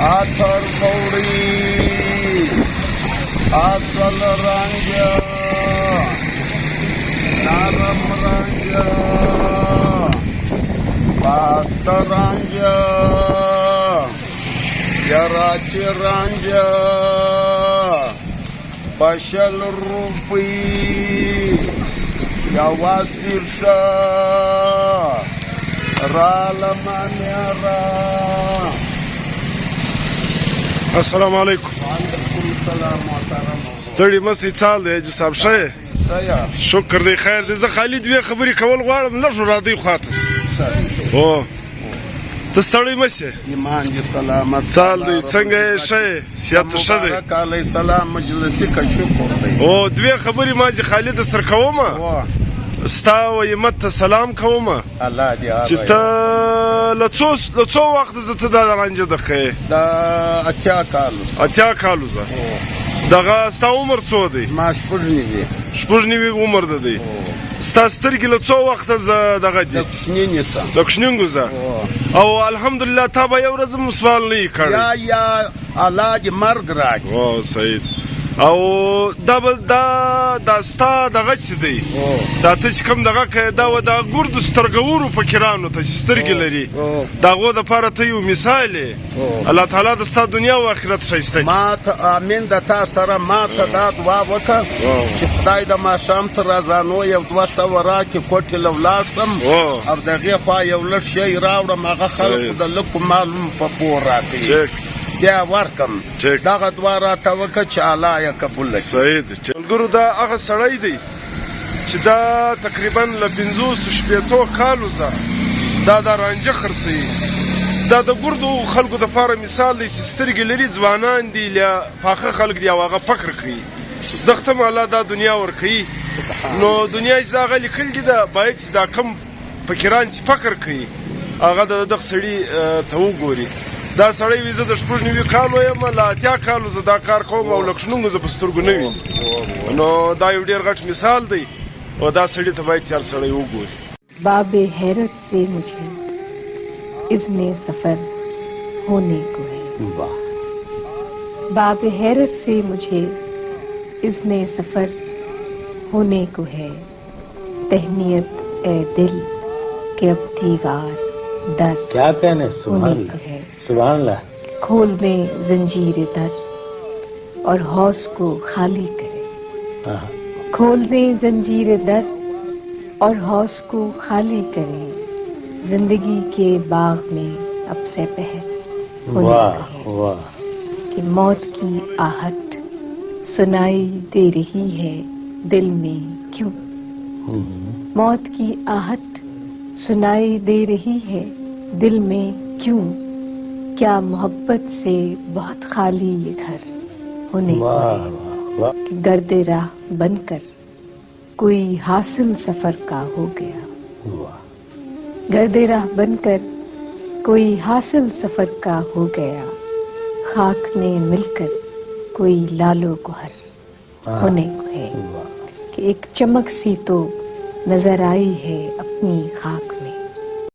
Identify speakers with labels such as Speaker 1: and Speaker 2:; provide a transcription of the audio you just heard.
Speaker 1: आथर कौड़ी आसल रंग नरम रंग पास्त रंग यराची रंग बशल रुपी यावा शीर्ष रालमान्यारा
Speaker 2: السلام علیکم.
Speaker 1: وعلیکم السلام محترم.
Speaker 2: ستړي مسې څال دی حاجي صاحب ښه یې؟ شکر دی خیر دی. زه خالي دوې خبرې کول غواړم لږ راځئ خواته سه. هو ته ستړی مه سې.
Speaker 1: ایمان دې سلامت
Speaker 2: څال دی څنګه یې ښه یې صحت ښه دی؟
Speaker 1: مبارک علیه السلام مجلسي که شکر دی.
Speaker 2: او دوې خبرې ما چې خالي د سر کومه ستا و همت ته سلام کومه
Speaker 1: الله دې
Speaker 2: چې ته له څو وخته زه ته دا رانجه ده ښیې
Speaker 1: د اتیا کالو
Speaker 2: زه دغه ستا عمر څو دی؟
Speaker 1: ما شپږ
Speaker 2: نوي عمر ده دی. ستا سترګې له څو وخته زه دغه دي
Speaker 1: د
Speaker 2: کوچنینګو زه او الحمدلله تا به یو ورځ هم سوال نه یې کړی
Speaker 1: یا الله دې مرګ راکړي.
Speaker 2: او صحیح او دا ستا دغه څه دی دا ته چې کوم دغه کوې دا و د ګردو سترګورو فقیرانو ته چې سترګې لري د هغو دپاره ته یو مثال یې. الله تعالی د ستا دنیا او آخرت ښایسته کړي.
Speaker 1: ما ته امین د تا سره ما ته دا دعا وکړه چې خدای د ماښام تر اذانو یو 200 راکړي کوټې له ولاړ شم او د هغې خوا یو لږ شی راوړم هغه خلکو د لکو معلوم په پور راکوي بیا ورکم دغه دعا راته وکړه چې الله یې قبول کړي.
Speaker 2: صحیح دی. ملګرو دا هغه سړی دی چې دا تقریبا له 50 کالو دا رانجه خرڅوي. دا د ګردو خلکو دپاره مثال دی چې سترګې لري ځوانان دي یا پاخه خلک دي او هغه فقر کوي دغه ته الله دا دنیا ورکوي. نو دنیا چې هغه لیکل دي دا باید چې دا کم فقیران چې فقر کوي هغه دغه سړي ته وګوري. دا سړی وي زه د 90 کالو یم له 80 کالو زه دا کار کوم او لږ شنونګو زه په سترګو نه وینم. نو دا یو ډېر غټ مثال دی او دا سړي ته باید چې هر سړی وګوري.
Speaker 3: باب حیرت سے مجھے اذن سفر ہونے کو ہے. باب حیرت سے مجھے اذن سفر ہونے کو ہے. تہنیت اے دل کہ اب دیوار در
Speaker 4: کیا کہنے
Speaker 3: ہونے کو ہے.
Speaker 4: سبحان اللہ.
Speaker 3: کھول دیں زنجیر در اور حوض کو خالی کرے. کھول دیں زنجیر در اور حوض کو خالی کریں. زندگی کے باغ میں اب سے پہر ہونے کو ہے کہ موت کی آہٹ سنائی دے رہی ہے دل میں کیوں. موت کی آہٹ سنائی دے رہی ہے دل میں کیوں. کیا محبت سے بہت خالی یہ گھر ہونے کو ہے کہ گرد راہ بن کر کوئی حاصل سفر کا ہو گیا. گرد راہ بن کر کوئی حاصل سفر کا ہو گیا. خاک میں مل کر کوئی لالو گوہر ہونے کو ہے کہ ایک چمک سی تو نظر آئی ہے اپنی خاک